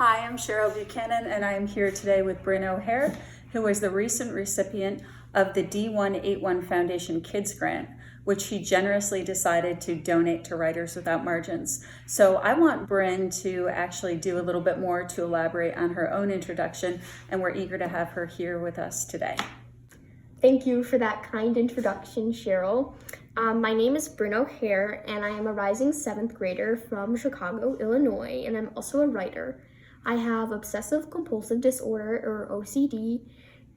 Hi, I'm Cheryl Buchanan, and I am here today with Brynne O'Hare, who is the recent recipient of the D181 Foundation Kids Grant, which she generously decided to donate to Writers Without Margins. So I want Brynne to actually do a little bit more to elaborate on her own introduction, and we're eager to have her here with us today. Thank you for that kind introduction, Cheryl. My name is Brynne O'Hare, and I am a rising 7th grader from Chicago, Illinois, and I'm also a writer. I have obsessive compulsive disorder, or OCD,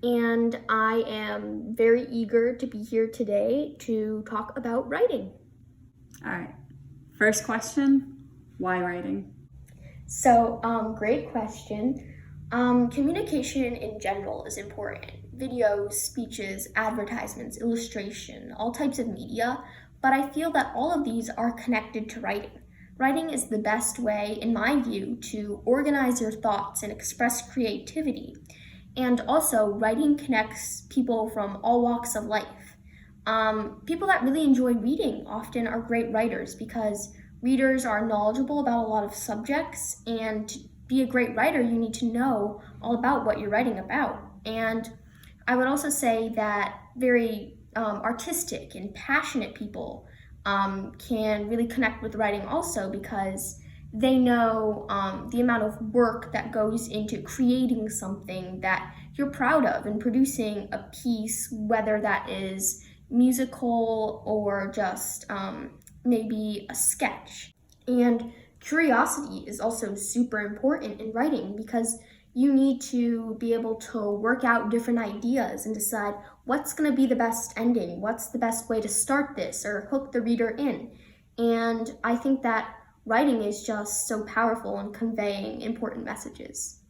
and I am very eager to be here today to talk about writing. All right, first question, why writing? So, great question. Communication in general is important. Videos, speeches, advertisements, illustration, all types of media, but I feel that all of these are connected to writing. Writing is the best way, in my view, to organize your thoughts and express creativity. And also, writing connects people from all walks of life. People that really enjoy reading often are great writers because readers are knowledgeable about a lot of subjects, and to be a great writer, you need to know all about what you're writing about. And I would also say that very artistic and passionate people can really connect with writing also because they know the amount of work that goes into creating something that you're proud of and producing a piece, whether that is musical or just maybe a sketch. And curiosity is also super important in writing because you need to be able to work out different ideas and decide what's going to be the best ending, what's the best way to start this or hook the reader in. And I think that writing is just so powerful in conveying important messages.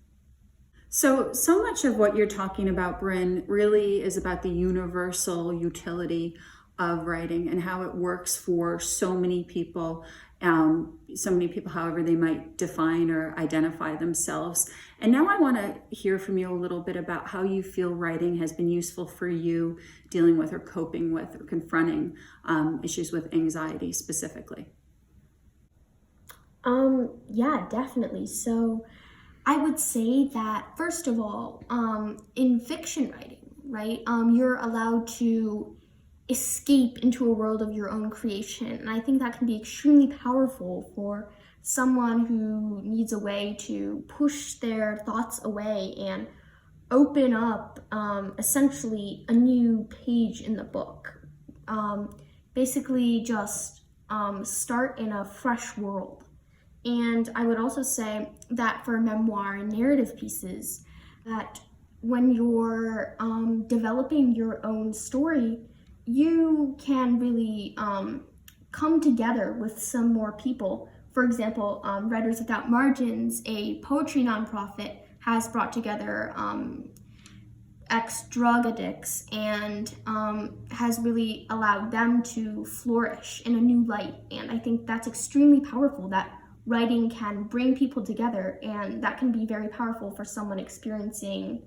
So much of what you're talking about, Brynne, really is about the universal utility of writing and how it works for so many people, however they might define or identify themselves. And now I want to hear from you a little bit about how you feel writing has been useful for you dealing with or coping with or confronting issues with anxiety specifically. Yeah, definitely. So I would say that, first of all, in fiction writing, right, you're allowed to escape into a world of your own creation. And I think that can be extremely powerful for someone who needs a way to push their thoughts away and open up essentially a new page in the book. Basically just start in a fresh world. And I would also say that for memoir and narrative pieces, that when you're developing your own story, you can really come together with some more people. For example, Writers Without Margins, a poetry nonprofit, has brought together ex-drug addicts and has really allowed them to flourish in a new light. And I think that's extremely powerful, that writing can bring people together, and that can be very powerful for someone experiencing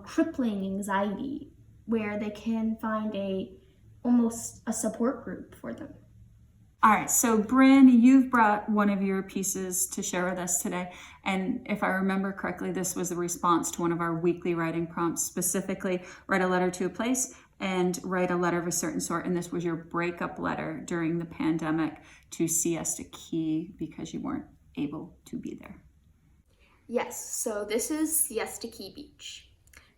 crippling anxiety, where they can find almost a support group for them. All right, so Brynne, you've brought one of your pieces to share with us today. And if I remember correctly, this was a response to one of our weekly writing prompts, specifically write a letter to a place and write a letter of a certain sort. And this was your breakup letter during the pandemic to Siesta Key because you weren't able to be there. Yes, so this is Siesta Key Beach.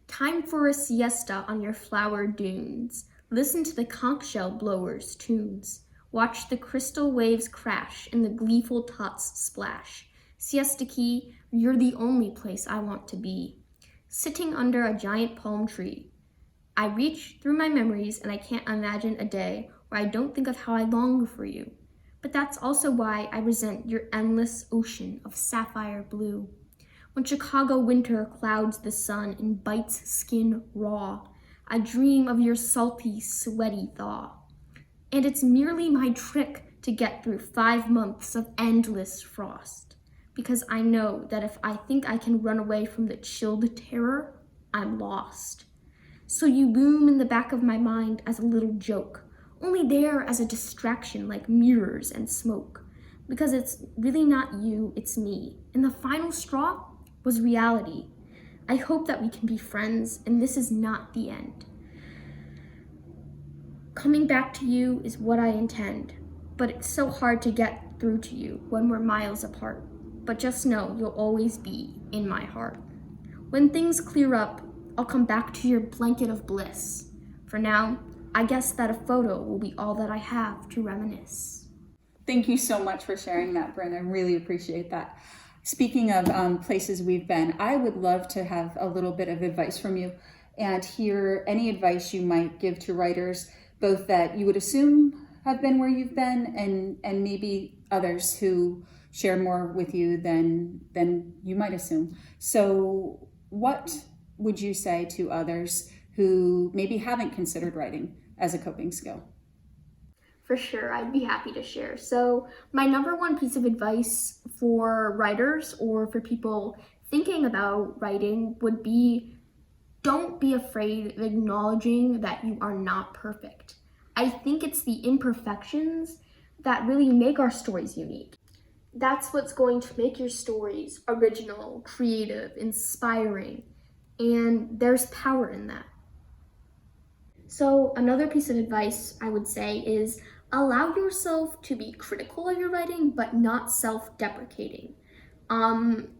Time for a siesta on your flower dunes. Listen to the conch shell blowers' tunes. Watch the crystal waves crash and the gleeful tots splash. Siesta Key, you're the only place I want to be. Sitting under a giant palm tree, I reach through my memories and I can't imagine a day where I don't think of how I long for you. But that's also why I resent your endless ocean of sapphire blue. When Chicago winter clouds the sun and bites skin raw, I dream of your salty, sweaty thaw. And it's merely my trick to get through 5 months of endless frost, because I know that if I think I can run away from the chilled terror, I'm lost. So you loom in the back of my mind as a little joke, only there as a distraction like mirrors and smoke, because it's really not you, it's me. And the final straw, was reality. I hope that we can be friends and this is not the end. Coming back to you is what I intend, but it's so hard to get through to you when we're miles apart. But just know you'll always be in my heart. When things clear up, I'll come back to your blanket of bliss. For now, I guess that a photo will be all that I have to reminisce. Thank you so much for sharing that, Brynne. I really appreciate that. Speaking of places we've been, I would love to have a little bit of advice from you and hear any advice you might give to writers, both that you would assume have been where you've been and maybe others who share more with you than you might assume. So what would you say to others who maybe haven't considered writing as a coping skill? For sure, I'd be happy to share. So my number one piece of advice for writers or for people thinking about writing would be, don't be afraid of acknowledging that you are not perfect. I think it's the imperfections that really make our stories unique. That's what's going to make your stories original, creative, inspiring, and there's power in that. So another piece of advice I would say is allow yourself to be critical of your writing, but not self-deprecating.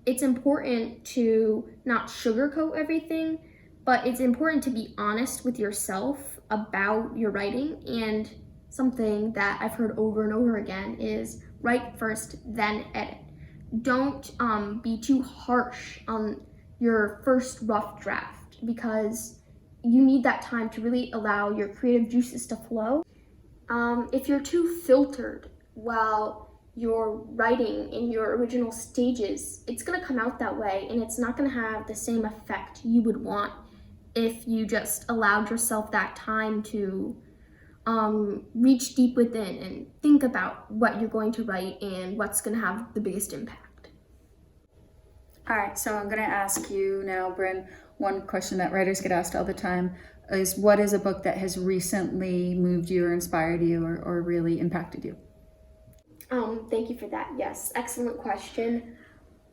It's important to not sugarcoat everything, but it's important to be honest with yourself about your writing. And something that I've heard over and over again is write first, then edit. Don't be too harsh on your first rough draft, because you need that time to really allow your creative juices to flow. If you're too filtered while you're writing in your original stages, it's gonna come out that way and it's not gonna have the same effect you would want if you just allowed yourself that time to reach deep within and think about what you're going to write and what's gonna have the biggest impact. All right, so I'm gonna ask you now, Brynne, one question that writers get asked all the time is, what is a book that has recently moved you or inspired you or really impacted you? Thank you for that. Yes, excellent question.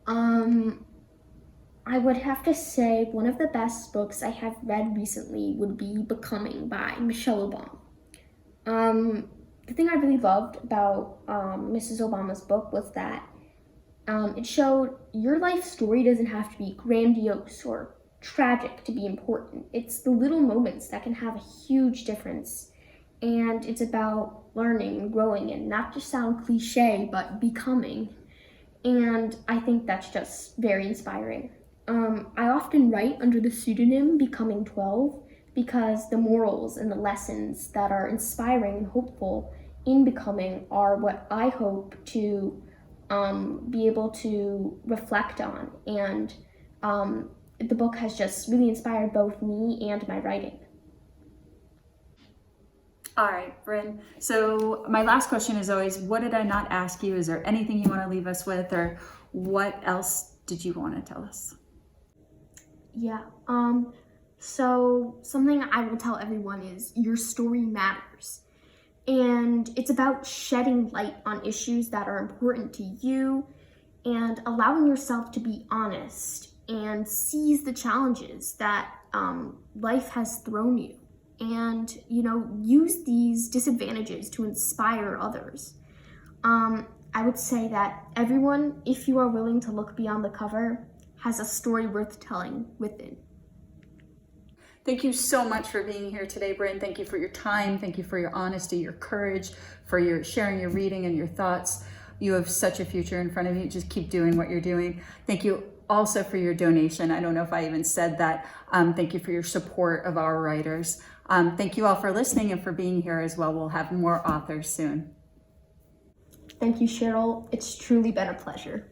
I would have to say one of the best books I have read recently would be Becoming by Michelle Obama. The thing I really loved about Mrs. Obama's book was that it showed your life story doesn't have to be grandiose or tragic to be important. It's the little moments that can have a huge difference. And it's about learning and growing and not just sound cliche, but becoming. And I think that's just very inspiring. I often write under the pseudonym Becoming 12 because the morals and the lessons that are inspiring and hopeful in becoming are what I hope to be able to reflect on. And the book has just really inspired both me and my writing. All right, Brynne. So my last question is always, what did I not ask you? Is there anything you want to leave us with, or what else did you want to tell us? Yeah, so something I will tell everyone is your story matters. And it's about shedding light on issues that are important to you and allowing yourself to be honest and seize the challenges that life has thrown you. And, use these disadvantages to inspire others. I would say that everyone, if you are willing to look beyond the cover, has a story worth telling within. Thank you so much for being here today, Brynne. Thank you for your time. Thank you for your honesty, your courage, for your sharing your reading and your thoughts. You have such a future in front of you. Just keep doing what you're doing. Thank you also for your donation. I don't know if I even said that. Thank you for your support of our writers. Thank you all for listening and for being here as well. We'll have more authors soon. Thank you, Cheryl. It's truly been a pleasure.